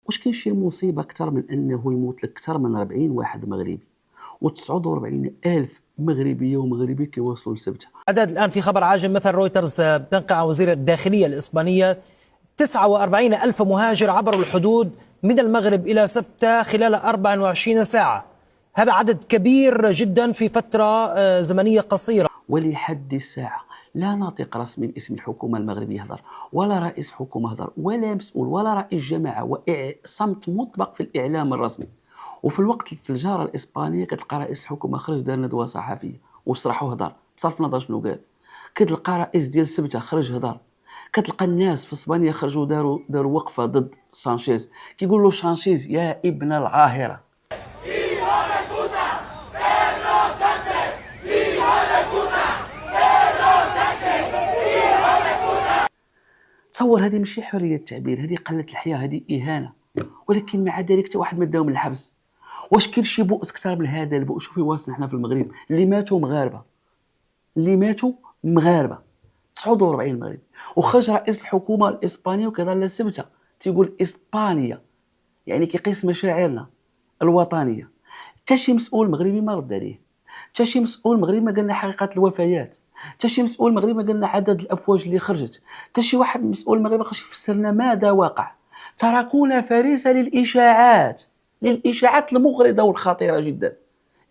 واش كاين شي مصيبة أكثر من أنه يموت لك أكثر من 40 واحد مغربي و49 ألف مغربية ومغربي كيواصلوا لسبتة؟ عدد الآن في خبر عاجل مثل رويترز بتنقل عن وزير الداخلية الإسبانية 49 ألف مهاجر عبروا الحدود من المغرب إلى سبتة خلال 24 ساعة. هذا عدد كبير جدا في فترة زمنية قصيرة. ولحد الساعة لا ناطق رسمي باسم الحكومة المغربية هضر، ولا رئيس حكومة هضر، ولا مسؤول، ولا رئيس جماعة، وصمت مطبق في الإعلام الرسمي. وفي الوقت في الجارة الإسبانية كتلقى رئيس الحكومة خرج دار ندوة صحفية وشرحوا هضر بصرف النظر شنو قال. كتلقى رئيس ديال سبتة خرج هضر. كتلقى الناس في اسبانيا خرجوا داروا وقفة ضد سانشيز، كيقول له سانشيز يا ابن العاهرة. تصور هذه ماشي حرية التعبير، هذه قلة الحياة، هذه إهانة. ولكن مع ذلك حتى واحد ما داهم الحبس. واش كاين شي بؤس أكثر من هذا البؤس؟ شوفي واسنا حنا في المغرب اللي ماتوا مغاربة، اللي ماتوا مغاربة 49 مغربي. وخرج رئيس الحكومة الإسبانية وكيهضر على سبتة تيقول إسبانيا، يعني كيقيس مشاعرنا الوطنية. حتى شي مسؤول مغربي ما رد عليه، حتى شي مسؤول مغربي ما قالنا حقيقة الوفيات، حتى شي مسؤول مغربي ما قالنا عدد الأفواج اللي خرجت، حتى شي واحد مسؤول مغربي ما خرج يفسر لنا ماذا وقع. تركونا فريسة للإشاعات المغرضة والخطيرة جدا.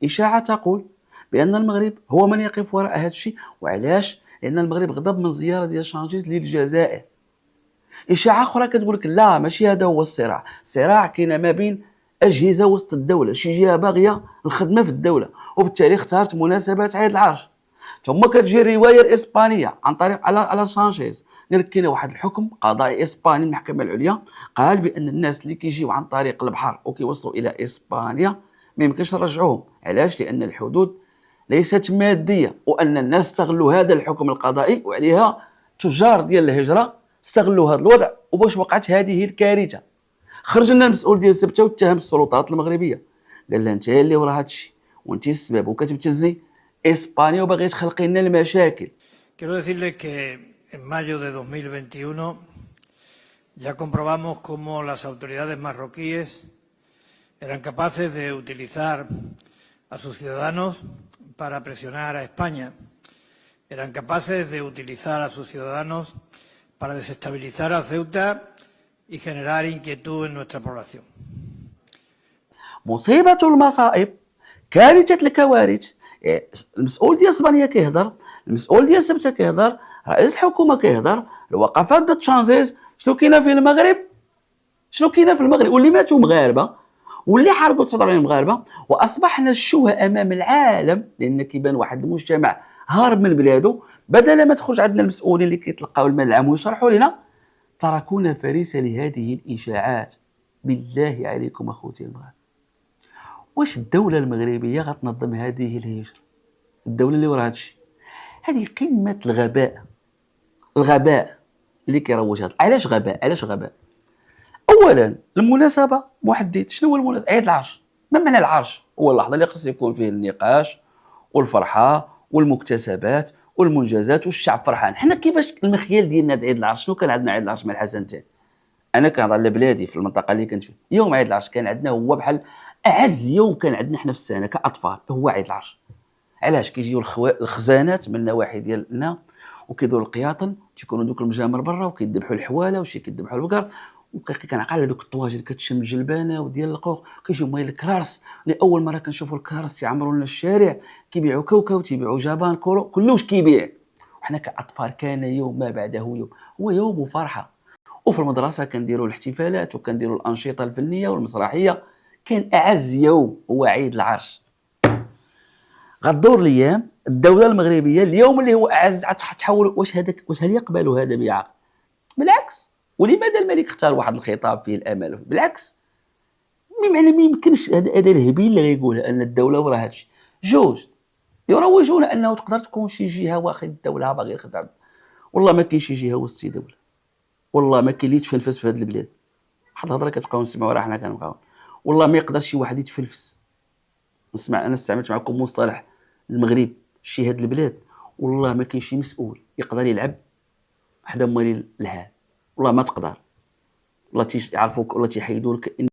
إشاعة تقول بأن المغرب هو من يقف وراء هذا الشيء. وعلاش؟ لأن المغرب غضب من زيارة ديال سانشيز للجزائر. إشاعة أخرى كتقول لك لا ماشي هذا هو الصراع، الصراع كاين ما بين أجهزة وسط الدولة، شي جهة باغية الخدمة في الدولة وبالتالي اختارت مناسبة عيد العرش. ثم كتجي الرواية الإسبانية عن طريق على سانشيز، قال لك كاين واحد الحكم قضائي إسباني المحكمة العليا قال بأن الناس اللي كيجيو عن طريق البحر وكيوصلوا إلى إسبانيا ما يمكنش نرجعوهم. علاش؟ لأن الحدود ليست مادية، وأن الناس استغلوا هذا الحكم القضائي وعليها تجار ديال الهجرة استغلوا هذا الوضع وباش وقعت هذه الكارثة. خرج لنا المسؤول ديال سبتة واتهم السلطات المغربية، قال لها انت اللي ورا هذا الشيء وانت السبب وكتبتزي اسبانيا وباغي تخلقي لنا المشاكل. Quiero decirle que en mayo de 2021 ya comprobamos cómo las autoridades marroquíes eran capaces de utilizar a sus ciudadanos para presionar a España, eran capaces de utilizar a sus ciudadanos para desestabilizar a Ceuta y generar inquietud en nuestra población. مصيبة المصائب، كارثة الكوارث. المسؤول ديال اسبانيا كيهضر، المسؤول ديال سبتة كيهضر، رئيس الحكومة كيهضر، الوقفات ضد شانزيز. شنو كاينه في المغرب؟ شنو كاينه في المغرب؟ واللي ماتوا مغاربة واللي حاربوا 49 مغاربة، واصبحنا الشهداء امام العالم لان كيبان واحد المجتمع هارب من بلاده. بدل ما تخرج عندنا المسؤولين اللي كيتلقاو المال العام ويشرحوا لنا، تركونا فريسة لهذه الإشاعات. بالله عليكم أخوتي المغاربة، واش الدولة المغربية غتنظم هذه الهجرة؟ الدولة اللي وراها هادشي، هذه قمة الغباء اللي كيروج هذا. علاش غباء؟ علاش غباء؟ أولا المناسبة محدد. شنو هو المناسبة؟ عيد العرش. ما معنى العرش؟ هو اللحظة اللي خص يكون فيه النقاش والفرحة والمكتسبات والمنجزات والشعب فرحان. حنا كيفاش المخيال ديالنا عيد العرش؟ شنو كان عندنا عيد العرش مع الحسن تاني؟ انا كنهضر على بلادي في المنطقه اللي كنت فيها. يوم عيد العرش كان عندنا هو بحال اعز يوم كان عندنا حنا في السنه كاطفال، هو عيد العرش. علاش؟ كيجيو الخزانات من النواحي ديالنا وكيدوروا القياطن، تيكونوا دوك المجامر برا وكيذبحوا الحواله وشي كيذبحوا البقر، وكنعقل على دوك الطواجن كتشم الجلبانه وديال القوق. كيجيو مال الكرارس، لاول مره كنشوفوا الكرارس تيعمروا لنا الشارع، كيبيعوا كاوكاو، تيبيعوا جبان، كولو، كلش كيبيع. وحنا كاطفال كان يوم ما بعده يوم، هو يوم فرحه. وفي المدرسه كنديروا الاحتفالات وكنديروا الانشطه الفنيه والمسرحيه. كان اعز يوم هو عيد العرش. غدور الايام الدوله المغربيه اليوم اللي هو اعز تحول. واش هل يقبل هذا بعقل؟ بالعكس. ولماذا الملك اختار واحد الخطاب فيه الامل؟ بالعكس، بمعنى ما يمكنش هذا الهبيل اللي غيقولها ان الدوله وراها هادشي. جوج يروجون انه تقدر تكون شي جهه واخد الدوله باغي يخدم. والله ما كاين شي جهه وسط دوله، والله ما كاين اللي يتفلفس في هذه البلاد. واحد الهضره كتبقاو نسمعوا راه حنا كنبقاو، والله ما يقدر شي واحد يتفلفس. انا استعملت معكم مصطلح المغرب شي هاد البلاد، والله ما كاين شي مسؤول يقدر يلعب حدا مالي الحال، والله ما تقدر. ولا يعرفوك ولا تيحيدوا لك